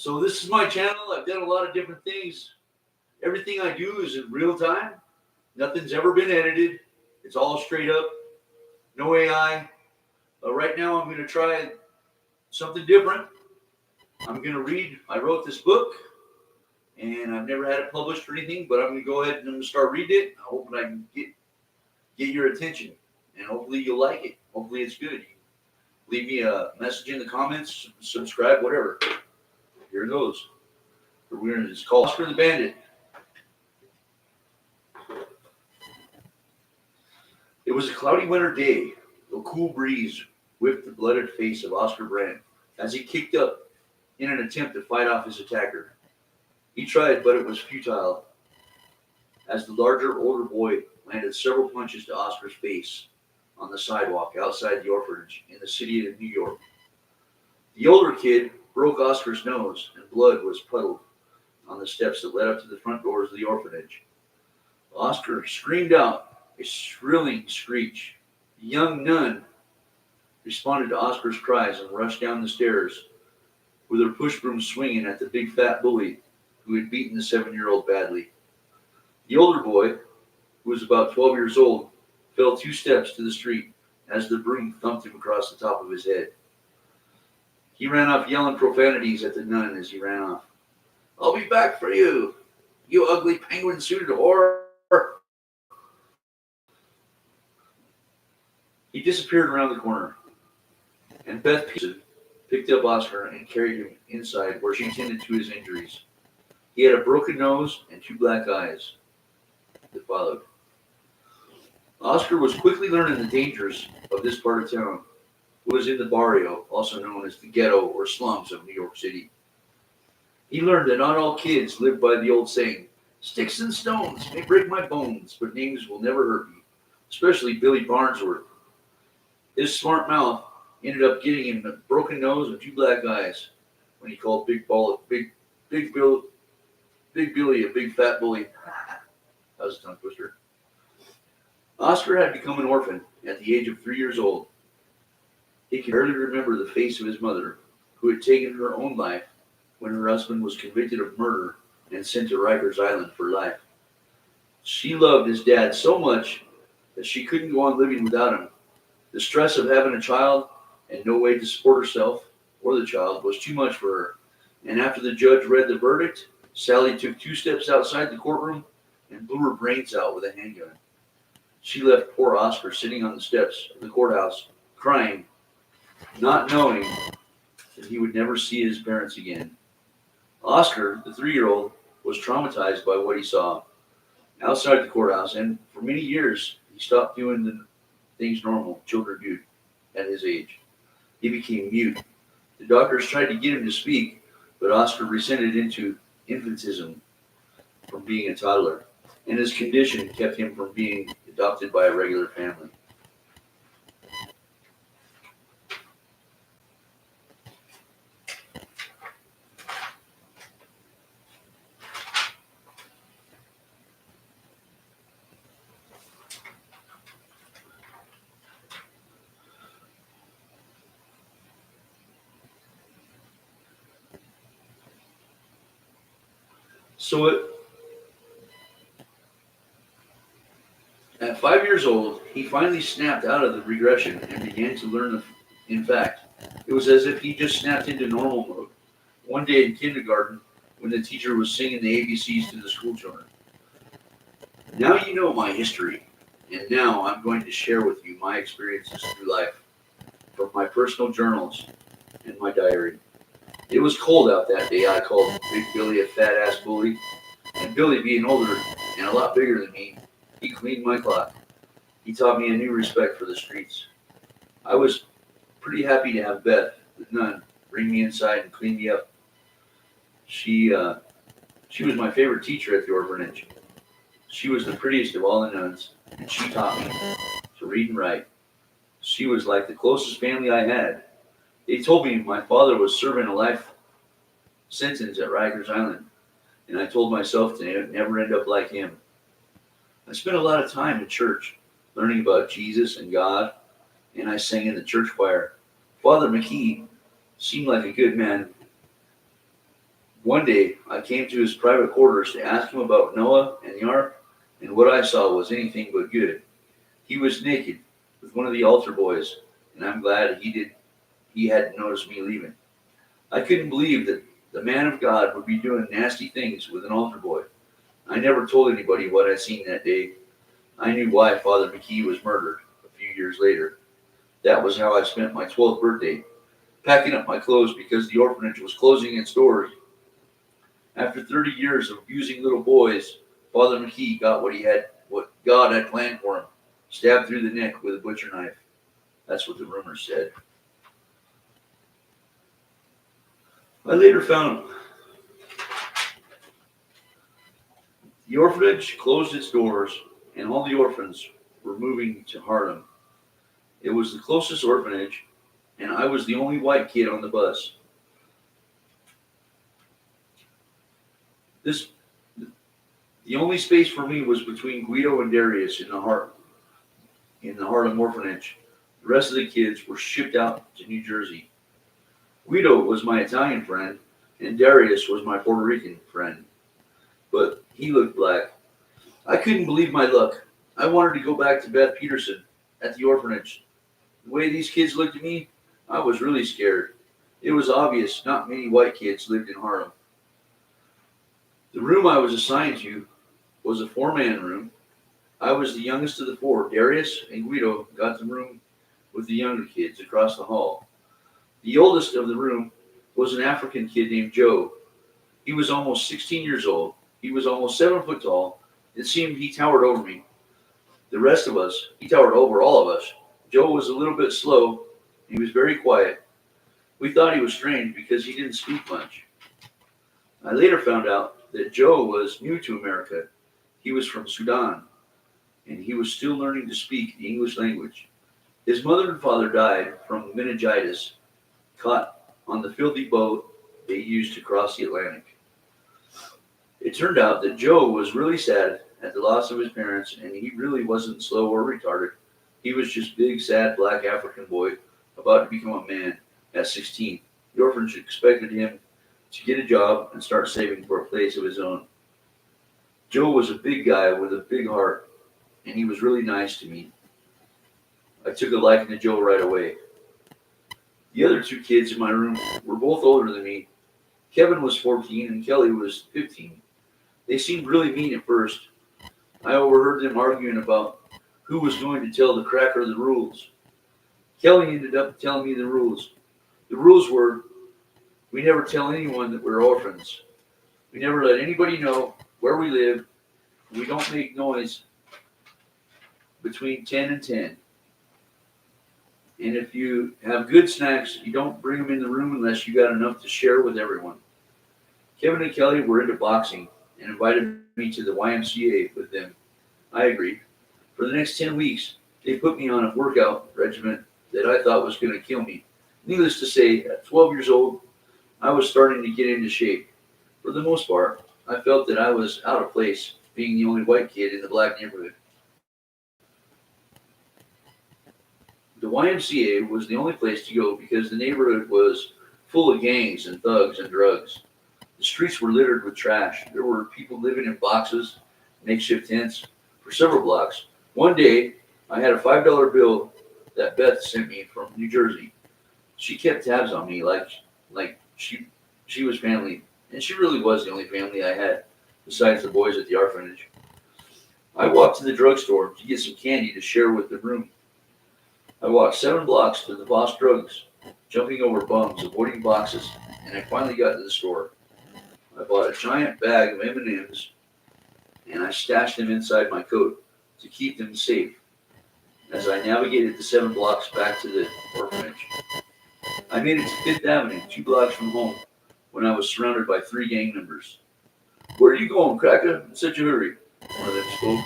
So this is my channel. I've done a lot of different things. Everything I do is in real time. Nothing's ever been edited. It's all straight up. No AI. Right now I'm going to try something different. I'm going to read. I wrote this book, and I've never had it published or anything, but I'm going to go ahead and I'm going to start reading it. I hope I can get your attention, and hopefully you'll like it. Hopefully it's good. Leave me a message in the comments, subscribe, whatever. Here it goes. It's called Oscar the Bandit. It was a cloudy winter day. A cool breeze whipped the blooded face of Oscar Brandt as he kicked up in an attempt to fight off his attacker. He tried, but it was futile, as the larger, older boy landed several punches to Oscar's face on the sidewalk outside the orphanage in the city of New York. The older kid broke Oscar's nose, and blood was puddled on the steps that led up to the front doors of the orphanage. Oscar screamed out a shrilling screech. The young nun responded to Oscar's cries and rushed down the stairs with her push broom swinging at the big fat bully who had beaten the 7-year-old badly. The older boy, who was about 12 years old, fell 2 steps to the street as the broom thumped him across the top of his head. He ran off yelling profanities at the nun as he ran off. "I'll be back for you, you ugly penguin-suited whore." He disappeared around the corner, and Beth Peterson picked up Oscar and carried him inside where she attended to his injuries. He had a broken nose and 2 black eyes that followed. Oscar was quickly learning the dangers of this part of town. It was in the barrio, also known as the ghetto or slums of New York City. He learned that not all kids live by the old saying, "Sticks and stones may break my bones, but names will never hurt me," especially Billy Barnsworth. His smart mouth ended up getting him a broken nose and 2 black eyes when he called Big Billy a big fat bully. That was a tongue twister. Oscar had become an orphan at the age of 3 years old. He could barely remember the face of his mother, who had taken her own life when her husband was convicted of murder and sent to Rikers Island for life. She loved his dad so much that she couldn't go on living without him. The stress of having a child and no way to support herself or the child was too much for her. And after the judge read the verdict, Sally took 2 steps outside the courtroom and blew her brains out with a handgun. She left poor Oscar sitting on the steps of the courthouse, crying, not knowing that he would never see his parents again. Oscar, the 3-year-old, was traumatized by what he saw outside the courthouse, and for many years he stopped doing the things normal children do at his age. He became mute. The doctors tried to get him to speak, but Oscar resented into infantism from being a toddler, and his condition kept him from being adopted by a regular family. At 5 years old, he finally snapped out of the regression and began to learn. In fact, it was as if he just snapped into normal mode. One day in kindergarten, when the teacher was singing the ABCs to the school children. "Now you know my history, and now I'm going to share with you my experiences through life, from my personal journals and my diary. It was cold out that day. I called Big Billy a fat-ass bully, and Billy, being older and a lot bigger than me, he cleaned my clock. He taught me a new respect for the streets. I was pretty happy to have Beth, the nun, bring me inside and clean me up. She was my favorite teacher at the orphanage. She was the prettiest of all the nuns, and she taught me to read and write. She was like the closest family I had. They told me my father was serving a life sentence at Rikers Island, and I told myself to never end up like him. I spent a lot of time in church, learning about Jesus and God, and I sang in the church choir. Father McKee seemed like a good man, One day, I came to his private quarters to ask him about Noah and the ark, and what I saw was anything but good. He was naked with one of the altar boys, and I'm glad he hadn't noticed me leaving. I couldn't believe that the man of God would be doing nasty things with an altar boy. I never told anybody what I'd seen that day. I knew why Father McKee was murdered a few years later. That was how I spent my 12th birthday, packing up my clothes because the orphanage was closing its doors. After 30 years of abusing little boys, Father McKee got what God had planned for him, stabbed through the neck with a butcher knife. That's what the rumors said. I later found the orphanage closed its doors and all the orphans were moving to Harlem. It was the closest orphanage, and I was the only white kid on the bus. The only space for me was between Guido and Darius in the Harlem orphanage. The rest of the kids were shipped out to New Jersey. Guido was my Italian friend, and Darius was my Puerto Rican friend, but he looked black. I couldn't believe my luck. I wanted to go back to Beth Peterson at the orphanage. The way these kids looked at me, I was really scared. It was obvious not many white kids lived in Harlem. The room I was assigned to was a 4-man room. I was the youngest of the 4. Darius and Guido got the room with the younger kids across the hall. The oldest of the room was an African kid named Joe. He was almost 16 years old. He was almost 7 foot tall. It seemed he towered over me. The rest of us, he towered over all of us. Joe was a little bit slow. He was very quiet. We thought he was strange because he didn't speak much. I later found out that Joe was new to America. He was from Sudan, and he was still learning to speak the English language. His mother and father died from meningitis, caught on the filthy boat they used to cross the Atlantic. It turned out that Joe was really sad at the loss of his parents, and he really wasn't slow or retarded. He was just big, sad, black African boy about to become a man at 16. The orphanage expected him to get a job and start saving for a place of his own. Joe was a big guy with a big heart, and he was really nice to me. I took a liking to Joe right away. The other 2 kids in my room were both older than me. Kevin was 14 and Kelly was 15. They seemed really mean at first. I overheard them arguing about who was going to tell the cracker the rules. Kelly ended up telling me the rules. The rules were, we never tell anyone that we're orphans. We never let anybody know where we live. We don't make noise between 10 and 10. And if you have good snacks, you don't bring them in the room unless you got enough to share with everyone. Kevin and Kelly were into boxing and invited me to the YMCA with them. I agreed. For the next 10 weeks, they put me on a workout regimen that I thought was going to kill me. Needless to say, at 12 years old, I was starting to get into shape. For the most part, I felt that I was out of place, being the only white kid in the black neighborhood. The YMCA was the only place to go because the neighborhood was full of gangs and thugs and drugs. The streets were littered with trash. There were people living in boxes, makeshift tents, for several blocks. One day, I had a $5 bill that Beth sent me from New Jersey. She kept tabs on me like she was family, and she really was the only family I had, besides the boys at the orphanage. I walked to the drugstore to get some candy to share with the room. I walked 7 blocks to the Boss Drugs, jumping over bums, avoiding boxes, and I finally got to the store. I bought a giant bag of M&Ms, and I stashed them inside my coat to keep them safe as I navigated the 7 blocks back to the orphanage. I made it to 5th Avenue, 2 blocks from home, when I was surrounded by 3 gang members. "Where are you going, cracker? In such a hurry?" one of them spoke.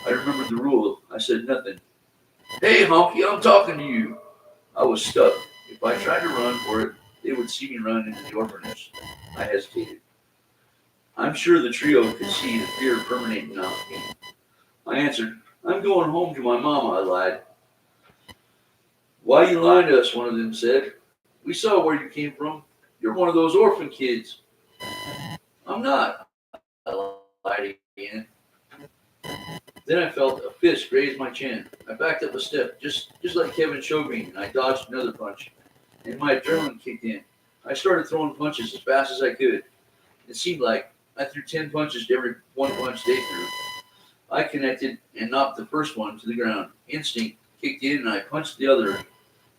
I remembered the rule. I said nothing. "Hey, honky, I'm talking to you." I was stuck. If I tried to run for it, they would see me run into the orphanage. I hesitated. I'm sure the trio could see the fear permeating out me. I answered, "I'm going home to my mama," I lied. "Why you lying to us?" one of them said. "We saw where you came from. You're one of those orphan kids." I'm not, I lied again. Then I felt a fist graze my chin. I backed up a step, just like Kevin showed me, and I dodged another punch. And my adrenaline kicked in. I started throwing punches as fast as I could. It seemed like I threw 10 punches to every one punch they threw. I connected and knocked the first one to the ground. Instinct kicked in, and I punched the other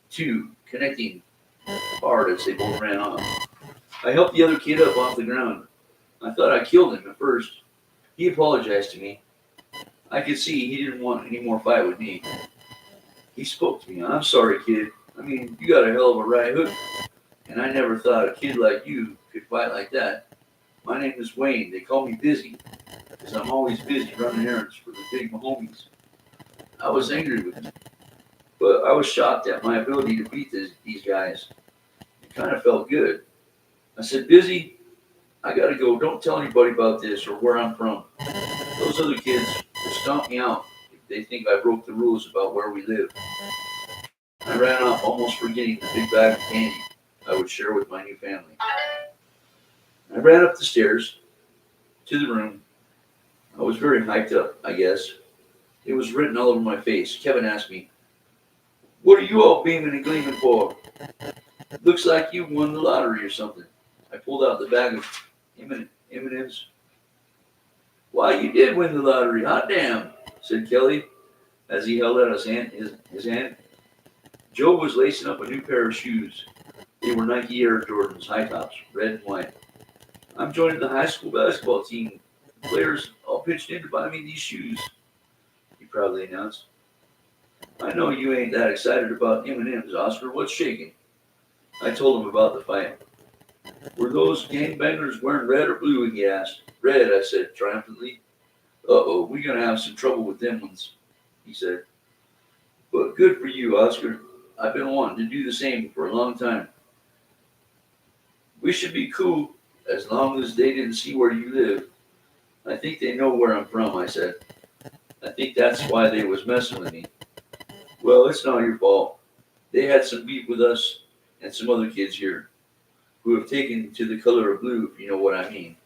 two, connecting hard as they both ran off. I helped the other kid up off the ground. I thought I killed him at first. He apologized to me. I could see he didn't want any more fight with me. He spoke to me. I'm sorry, kid. I mean, you got a hell of a right hook. And I never thought a kid like you could fight like that. My name is Wayne. They call me Busy, because I'm always busy running errands for the big homies. I was angry with him, but I was shocked at my ability to beat these guys. It kind of felt good. I said, Busy, I gotta go. Don't tell anybody about this or where I'm from. Those other kids will stomp me out if they think I broke the rules about where we live. I ran off, almost forgetting the big bag of candy I would share with my new family. I ran up the stairs to the room. I was very hyped up, I guess. It was written all over my face. Kevin asked me, what are you all beaming and gleaming for? Looks like you won the lottery or something. I pulled out the bag of M&Ms. Why, you did win the lottery. Hot damn, said Kelly as he held out his hand. Joe was lacing up a new pair of shoes. They were Nike Air Jordans, high tops, red and white. I'm joining the high school basketball team. The players all pitched in to buy me these shoes, he proudly announced. I know you ain't that excited about M&Ms, Oscar. What's shaking? I told him about the fight. Were those gangbangers wearing red or blue? He asked. Red, I said triumphantly. Uh-oh, we're going to have some trouble with them ones, he said. But good for you, Oscar. I've been wanting to do the same for a long time. We should be cool as long as they didn't see where you live. I think they know where I'm from, I said. I think that's why they was messing with me. Well, it's not your fault. They had some beef with us and some other kids here who have taken to the color of blue, if you know what I mean.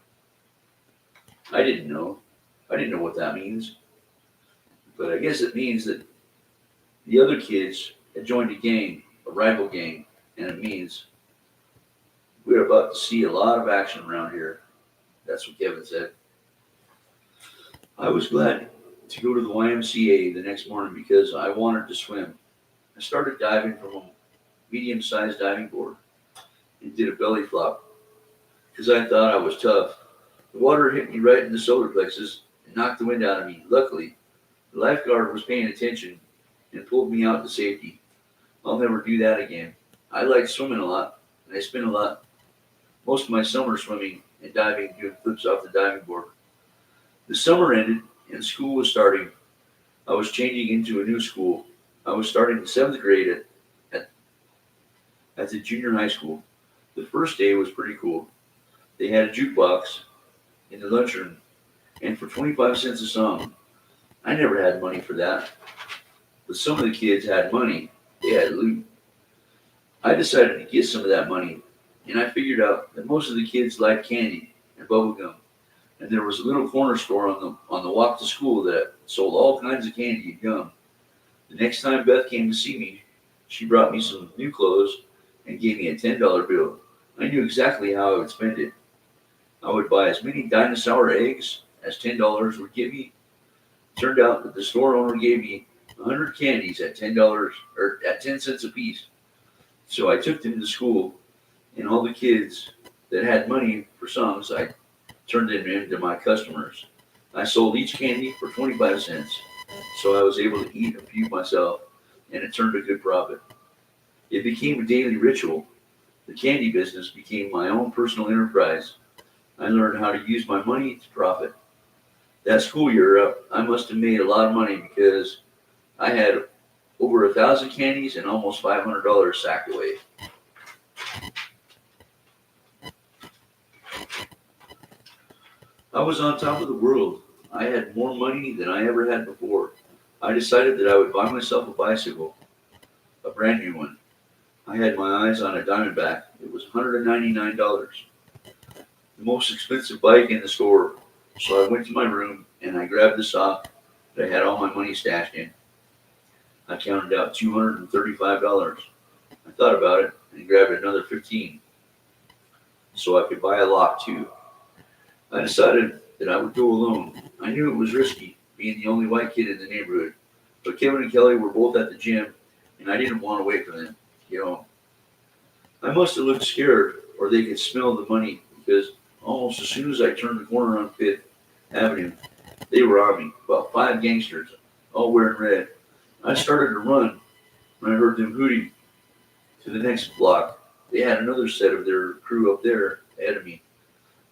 I didn't know. I didn't know what that means. But I guess it means that the other kids had joined a gang, a rival gang, and it means we're about to see a lot of action around here. That's what Kevin said. I was glad to go to the YMCA the next morning because I wanted to swim. I started diving from a medium-sized diving board and did a belly flop because I thought I was tough. The water hit me right in the solar plexus and knocked the wind out of me. Luckily, the lifeguard was paying attention and pulled me out to safety. I'll never do that again. I like swimming a lot, and I spent most of my summer swimming and diving, doing flips off the diving board. The summer ended and school was starting. I was changing into a new school. I was starting the 7th grade at the junior high school. The first day was pretty cool. They had a jukebox in the lunchroom, and for 25 cents a song. I never had money for that. But some of the kids had money. They had loot. I decided to get some of that money, and I figured out that most of the kids liked candy and bubble gum. And there was a little corner store on the walk to school that sold all kinds of candy and gum. The next time Beth came to see me, she brought me some new clothes and gave me a $10 bill. I knew exactly how I would spend it. I would buy as many dinosaur eggs as $10 would get me. It turned out that the store owner gave me 100 candies at $10 or at 10 cents a piece. So I took them to school, and all the kids that had money for songs, I turned them into my customers. I sold each candy for 25 cents, so I was able to eat a few myself, and it turned a good profit. It became a daily ritual. The candy business became my own personal enterprise. I learned how to use my money to profit. That school year, I must have made a lot of money because I had over 1,000 candies and almost $500 sacked away. I was on top of the world. I had more money than I ever had before. I decided that I would buy myself a bicycle, a brand new one. I had my eyes on a Diamondback. It was $199. the most expensive bike in the store. So I went to my room and I grabbed the sock that I had all my money stashed in. I counted out $235. I thought about it and grabbed another 15 so I could buy a lock too. I decided that I would go alone. I knew it was risky, being the only white kid in the neighborhood, but Kevin and Kelly were both at the gym, and I didn't want to wait for them. I must have looked scared, or they could smell the money, because almost as soon as I turned the corner on Fifth Avenue, they were on me, about 5 gangsters, all wearing red. I started to run when I heard them hooting to the next block. They had another set of their crew up there ahead of me.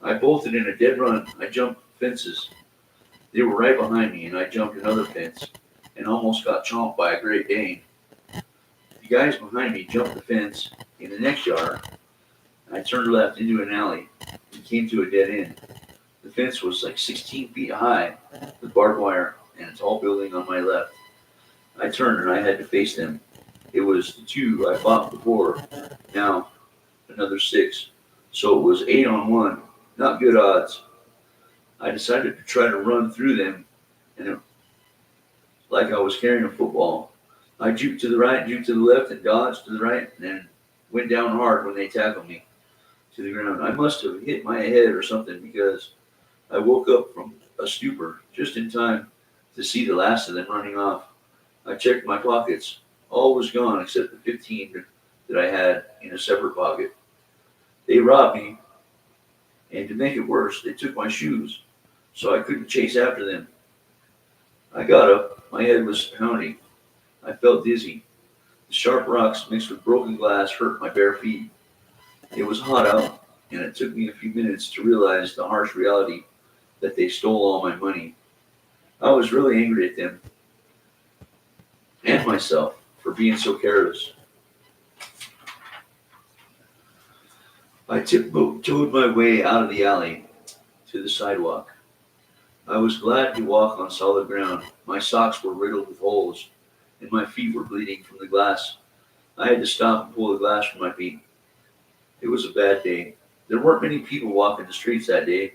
I bolted in a dead run. I jumped fences. They were right behind me, and I jumped another fence and almost got chomped by a Great Dane. The guys behind me jumped the fence. In the next yard, I turned left into an alley and came to a dead end. The fence was like 16 feet high with barbed wire and a tall building on my left. I turned and I had to face them. It was the 2 I fought before, now another 6. So it was 8 on 1. Not good odds. I decided to try to run through them, and like I was carrying a football. I juked to the right, juked to the left, and dodged to the right, and then went down hard when they tackled me to the ground. I must have hit my head or something, because I woke up from a stupor just in time to see the last of them running off. I checked my pockets. All was gone except the 15 that I had in a separate pocket. They robbed me, and to make it worse, they took my shoes, so I couldn't chase after them. I got up. My head was pounding. I felt dizzy. The sharp rocks mixed with broken glass hurt my bare feet. It was hot out, and it took me a few minutes to realize the harsh reality that they stole all my money. I was really angry at them and myself for being so careless. I tiptoed my way out of the alley to the sidewalk. I was glad to walk on solid ground. My socks were riddled with holes, and my feet were bleeding from the glass. I had to stop and pull the glass from my feet. It was a bad day. There weren't many people walking the streets that day,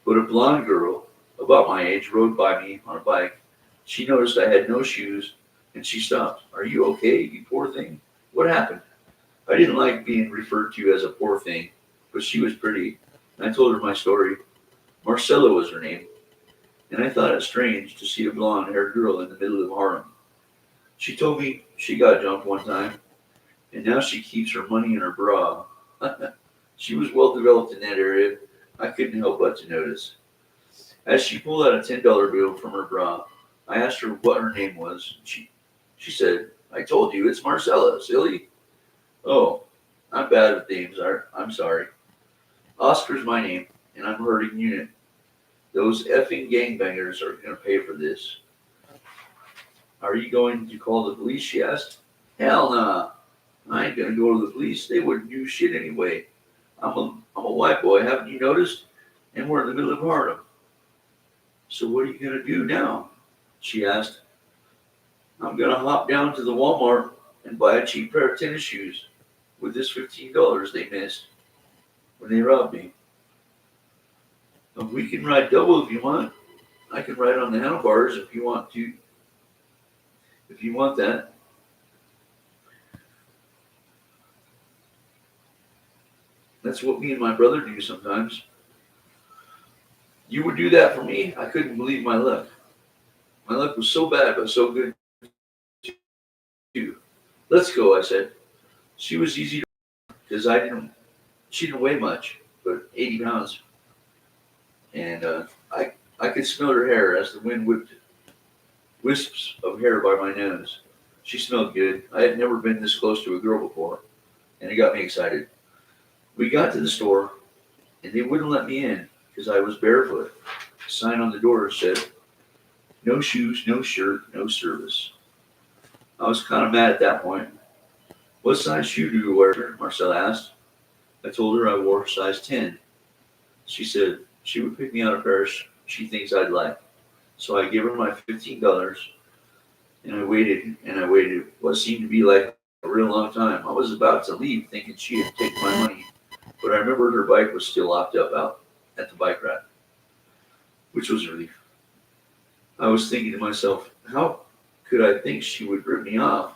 but a blonde girl, about my age, rode by me on a bike. She noticed I had no shoes, and she stopped. "Are you okay, you poor thing? What happened?" I didn't like being referred to as a poor thing, but she was pretty, and I told her my story. Marcella was her name, and I thought it strange to see a blonde-haired girl in the middle of Harlem. She told me she got jumped one time, and now she keeps her money in her bra. She was well developed in that area. I couldn't help but to notice. As she pulled out a $10 bill from her bra, I asked her what her name was. She said, "I told you, it's Marcella, silly." "Oh, I'm bad with names. I'm sorry. Oscar's my name, and I'm a herding unit. Those effing gangbangers are going to pay for this." "Are you going to call the police?" she asked. "Hell nah. I ain't going to go to the police. They wouldn't do shit anyway. I'm a white boy, haven't you noticed? And we're in the middle of Harlem." "So what are you going to do now?" she asked. "I'm going to hop down to the Walmart and buy a cheap pair of tennis shoes with this $15 they missed when they robbed me. We can ride double if you want. I can ride on the handlebars if you want to. If you want that." "That's what me and my brother do sometimes." "You would do that for me?" I couldn't believe my luck. My luck was so bad, but so good too. "Let's go," I said. She was easy to, because she didn't weigh much, but 80 pounds. And I could smell her hair as the wind whipped wisps of hair by my nose. She smelled good. I had never been this close to a girl before, and it got me excited. We got to the store, and they wouldn't let me in because I was barefoot. The sign on the door said, "No shoes, no shirt, no service." I was kind of mad at that point. "What size shoe do you wear?" Marcella asked. I told her I wore size 10. She said she would pick me out a pair she thinks I'd like. So I gave her my $15, and I waited what seemed to be like a real long time. I was about to leave thinking she had taken my money, but I remembered her bike was still locked up out at the bike rack, which was a relief. I was thinking to myself, how could I think she would rip me off?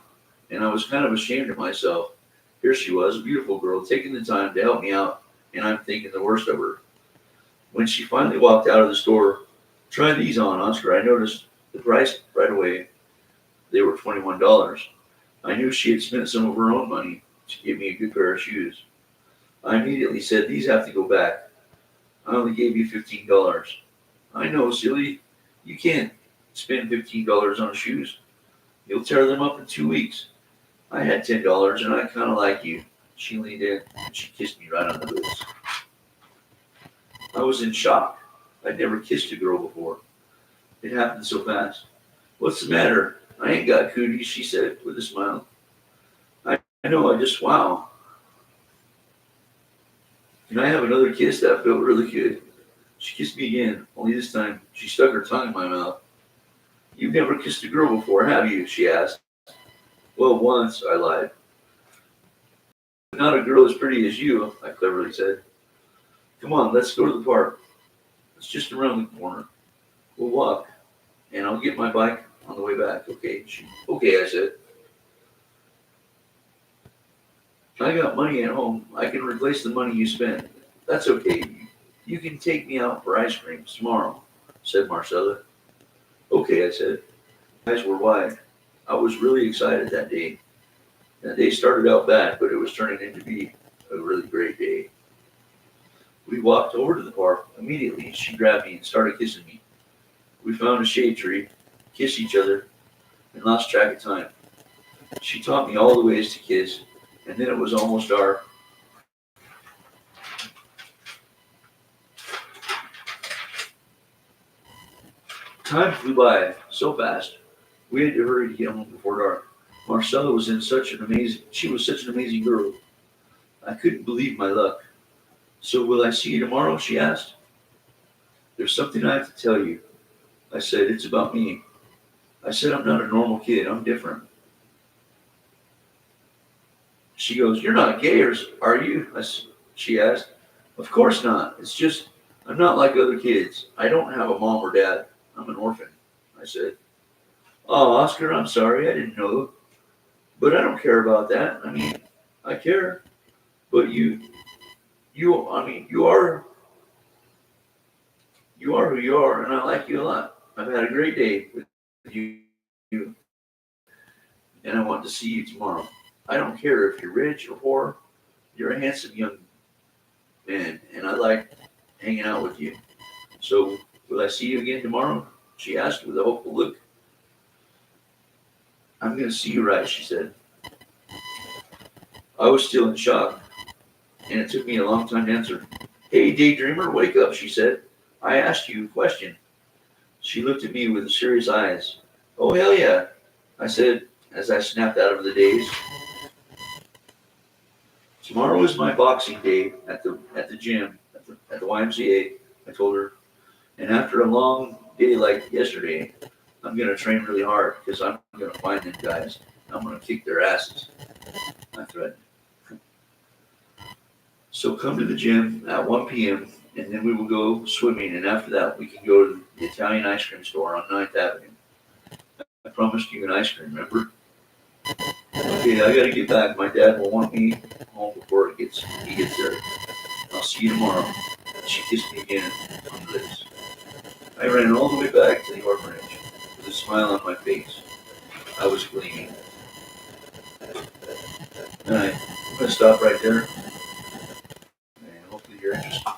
And I was kind of ashamed of myself. Here she was, a beautiful girl, taking the time to help me out, and I'm thinking the worst of her. When she finally walked out of the store, try these on, Oscar. I noticed the price right away. They were $21. I knew she had spent some of her own money to give me a good pair of shoes. I immediately said, these have to go back. I only gave you $15. I know, silly. You can't spend $15 on shoes. You'll tear them up in 2 weeks. I had $10 and I kind of like you. She leaned in and she kissed me right on the lips. I was in shock. I'd never kissed a girl before. It happened so fast. What's the matter? I ain't got cooties, she said with a smile. I know, wow. Can I have another kiss? That felt really good. She kissed me again, only this time she stuck her tongue in my mouth. You've never kissed a girl before, have you? She asked. Well, once, I lied. Not a girl as pretty as you, I cleverly said. Come on, let's go to the park. It's just around the corner. We'll walk, and I'll get my bike on the way back, okay? Okay, I said. I got money at home. I can replace the money you spent. That's okay. You can take me out for ice cream tomorrow, said Marcella. Okay, I said. My eyes were wide. I was really excited that day. That day started out bad, but it was turning into be a really great day. We walked over to the park. Immediately, she grabbed me and started kissing me. We found a shade tree, kissed each other, and lost track of time. She taught me all the ways to kiss, and then it was almost dark. Time flew by so fast. We had to hurry to get home before dark. Marcella was she was such an amazing girl. I couldn't believe my luck. So will I see you tomorrow? She asked. There's something I have to tell you. I said, it's about me. I said, I'm not a normal kid. I'm different. She goes, you're not gay, are you? She asked. Of course not. It's just, I'm not like other kids. I don't have a mom or dad. I'm an orphan. I said, oh, Oscar, I'm sorry. I didn't know. But I don't care about that. I mean, I care. But you are who you are, and I like you a lot. I've had a great day with you, and I want to see you tomorrow. I don't care if you're rich or poor. You're a handsome young man, and I like hanging out with you. So, will I see you again tomorrow? She asked with a hopeful look. I'm going to see you right, she said. I was still in shock, and it took me a long time to answer. Hey, daydreamer, wake up, she said. I asked you a question. She looked at me with serious eyes. Oh, hell yeah, I said as I snapped out of the daze. Tomorrow is my boxing day at the gym, at the YMCA, I told her. And after a long day like yesterday, I'm going to train really hard because I'm going to find them guys. I'm going to kick their asses, I threatened. So come to the gym at 1 p.m. and then we will go swimming. And after that, we can go to the Italian ice cream store on 9th Avenue. I promised you an ice cream, remember? Okay, I gotta get back. My dad will want me home before he gets there. I'll see you tomorrow. She kissed me again on the lips. I ran all the way back to the orphanage with a smile on my face. I was gleaming. Alright, I'm gonna stop right there. And hopefully you're interested.